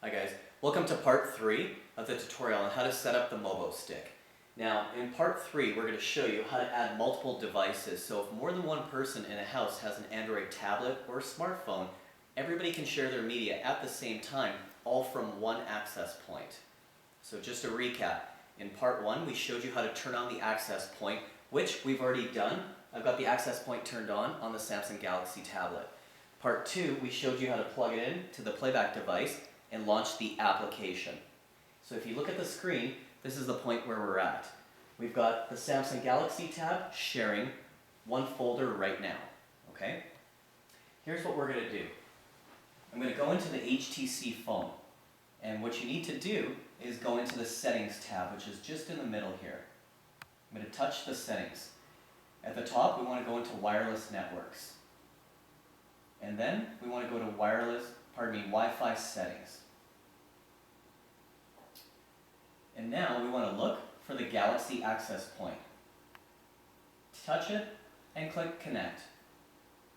Hi guys, welcome to part 3 of the tutorial on how to set up the Mobostick. Now in part 3 we're going to show you how to add multiple devices, so if more than one person in a house has an Android tablet or smartphone, everybody can share their media at the same time, all from one access point. So just to recap, in part 1 we showed you how to turn on the access point, which we've already done. I've got the access point turned on the Samsung Galaxy tablet. Part 2 we showed you how to plug it in to the playback device and launch the application. So if you look at the screen, this is the point where we're at. We've got the Samsung Galaxy tab sharing one folder right now. Okay? Here's what we're going to do. I'm going to go into the HTC phone. And what you need to do is go into the settings tab, which is just in the middle here. I'm going to touch the settings. At the top, we want to go into wireless networks. And then we want to go to Wi-Fi settings. And now we want to look for the Galaxy access point. Touch it and click connect.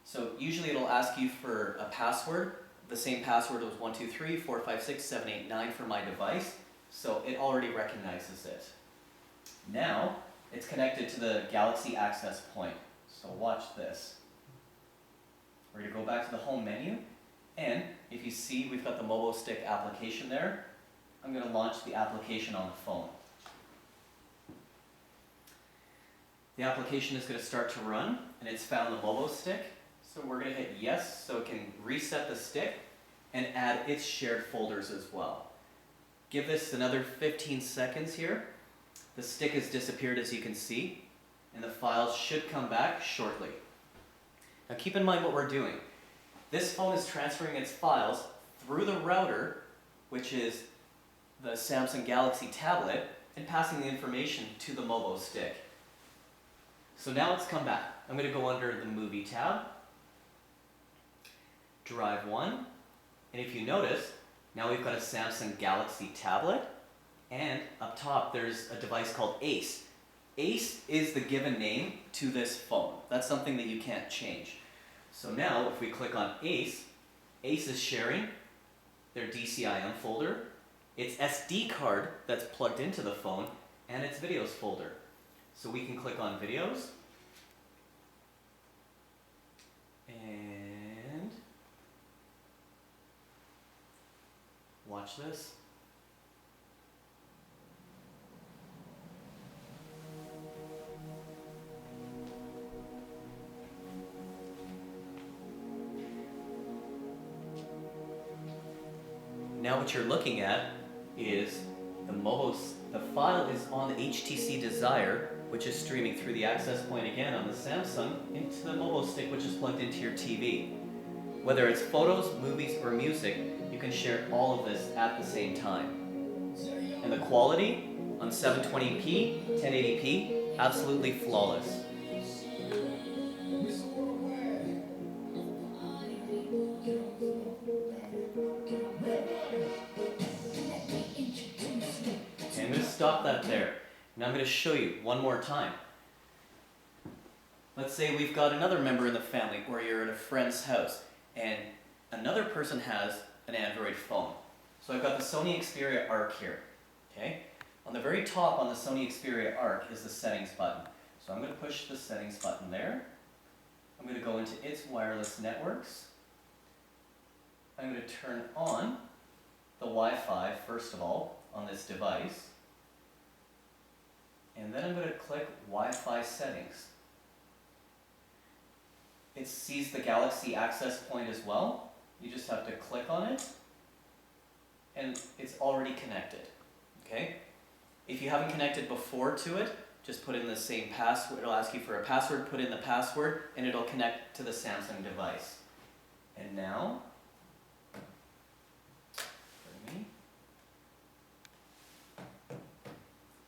So usually it'll ask you for a password. The same password was 123456789 for my device, so it already recognizes it. Now it's connected to the Galaxy access point. So watch this. We're going to go back to the home menu, and if you see we've got the Mobostick application there. I'm going to launch the application on the phone. The application is going to start to run, and it's found the Mobostick. So we're going to hit yes, so it can reset the stick and add its shared folders as well. Give this another 15 seconds here. The stick has disappeared, as you can see, and the files should come back shortly. Now keep in mind what we're doing. This phone is transferring its files through the router, which is the Samsung Galaxy tablet, and passing the information to the Mobostick. So now it's come back. I'm going to go under the Movie tab, Drive 1, and if you notice, now we've got a Samsung Galaxy tablet, and up top there's a device called Ace. Ace is the given name to this phone. That's something that you can't change. So now if we click on Ace, Ace is sharing their DCIM folder, its SD card that's plugged into the phone, and its videos folder. So we can click on videos, and watch this. Now what you're looking at is the file is on the HTC Desire, which is streaming through the access point again on the Samsung into the Mobostick, which is plugged into your TV. Whether it's photos, movies, or music, you can share all of this at the same time. And the quality on 720p, 1080p, absolutely flawless. I'm going to stop that there. Now I'm going to show you one more time. Let's say we've got another member in the family, or you're at a friend's house, and another person has an Android phone. So I've got the Sony Xperia Arc here. Okay? On the very top on the Sony Xperia Arc is the settings button. So I'm going to push the settings button there. I'm going to go into its wireless networks. I'm going to turn on the Wi-Fi, first of all, on this device. And then I'm going to click Wi-Fi settings. It sees the Galaxy access point as well. You just have to click on it, and it's already connected. Okay? If you haven't connected before to it, just put in the same password. It'll ask you for a password, put in the password, and it'll connect to the Samsung device. And now,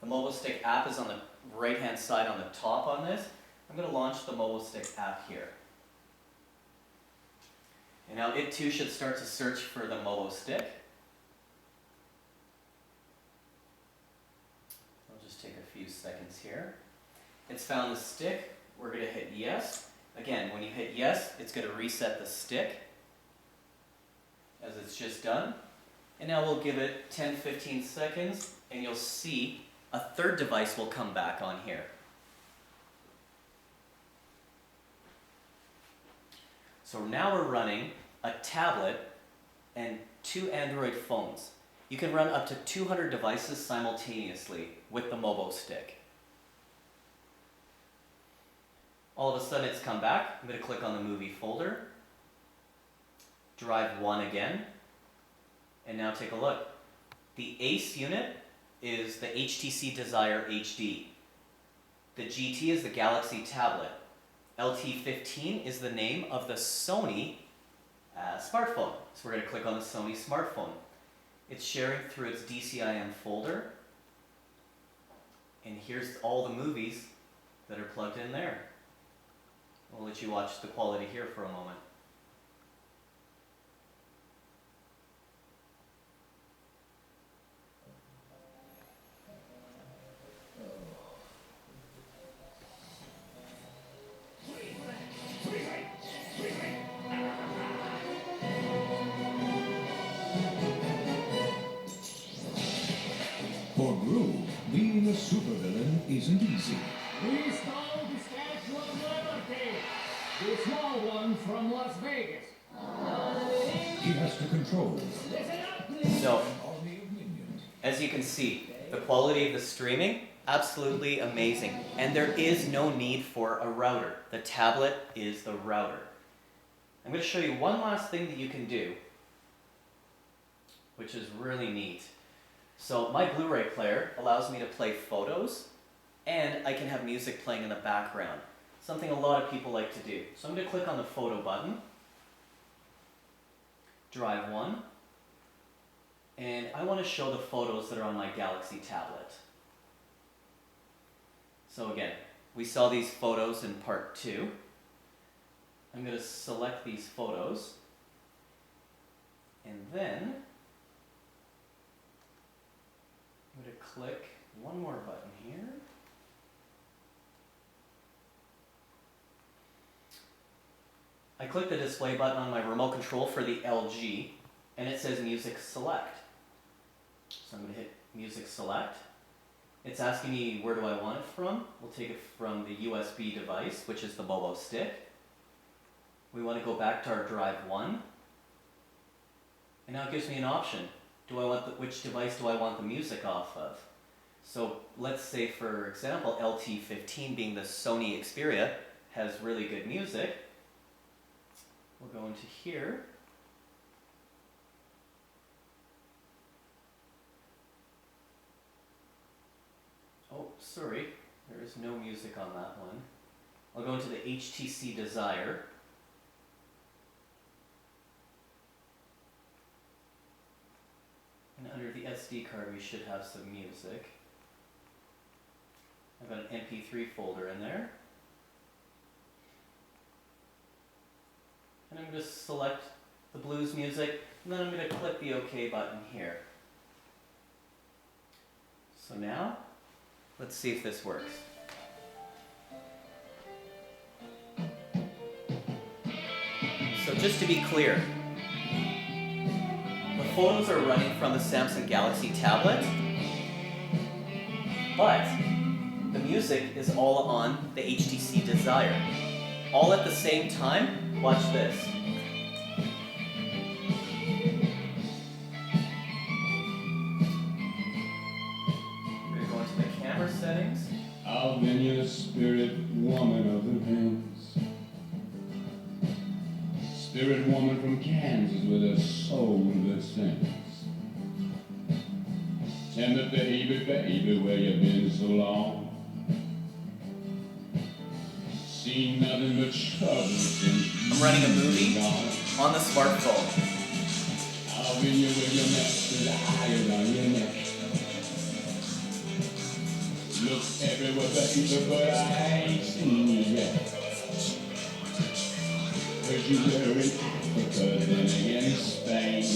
the Mobostick app is on the right-hand side on the top on this. I'm going to launch the Mobostick app here. And now it too should start to search for the Mobostick. I'll just take a few seconds here. It's found the stick. We're going to hit yes. Again, when you hit yes, it's going to reset the stick, as it's just done. And now we'll give it 10-15 seconds, and you'll see a third device will come back on here. So now we're running a tablet and 2 Android phones. You can run up to 200 devices simultaneously with the Mobostick. All of a sudden it's come back. I'm going to click on the movie folder, drive 1 again, and now take a look. The ACE unit is the HTC Desire HD. The GT is the Galaxy tablet. LT15 is the name of the Sony smartphone. So we're going to click on the Sony smartphone. It's sharing through its DCIM folder. And here's all the movies that are plugged in there. We'll let you watch the quality here for a moment. For Gru, being a supervillain isn't easy. We stole the Statue of Liberty, the small one from Las Vegas. He has to control Listen up, please. So, an army of minions. as you can see, the quality of the streaming, absolutely amazing. And there is no need for a router. The tablet is the router. I'm going to show you one last thing that you can do, which is really neat. So my Blu-ray player allows me to play photos, and I can have music playing in the background, something a lot of people like to do. So I'm going to click on the photo button, drive 1, and I want to show the photos that are on my Galaxy tablet. So again, we saw these photos in part 2. I'm going to select these photos, and then I'm going to click one more button here. I click the display button on my remote control for the LG, and it says Music Select. So I'm going to hit Music Select. It's asking me where do I want it from. We'll take it from the USB device, which is the Mobostick. We want to go back to our drive 1. And now it gives me an option. Which device do I want the music off of? So let's say, for example, LT15 being the Sony Xperia has really good music. We'll go into here. Oh, sorry, there is no music on that one. I'll go into the HTC Desire. And under the SD card we should have some music. I've got an MP3 folder in there. And I'm going to select the blues music, and then I'm going to click the OK button here. So now, let's see if this works. So just to be clear, the photos are running from the Samsung Galaxy tablet, but the music is all on the HTC Desire. All at the same time. Watch this. We're going to go into the camera settings. I've been your spirit woman of the rings. Spirit woman from Kansas with a soul that sings. Tell me, baby, baby, where you been so long? Seen nothing but trouble since I'm running a movie gone. on the smartphone. I've been you with your neck to the iron on your neck. Look everywhere, baby, but I ain't seen you yet. Heard you were in Africa, then again in Spain.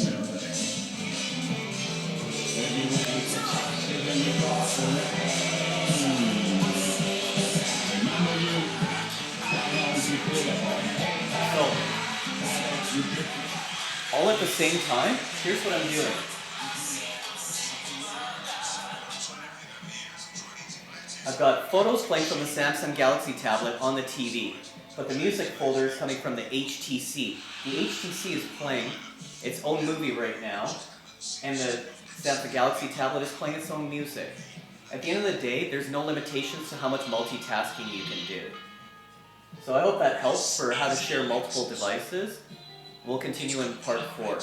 Heard you went to Texas and you brought the rain. Remember you? So, all at the same time, here's what I'm doing. I've got photos playing from the Samsung Galaxy tablet on the TV, but the music folder is coming from the HTC. The HTC is playing its own movie right now, and the Samsung Galaxy tablet is playing its own music. At the end of the day, there's no limitations to how much multitasking you can do. So I hope that helps for how to share multiple devices. We'll continue in part 4.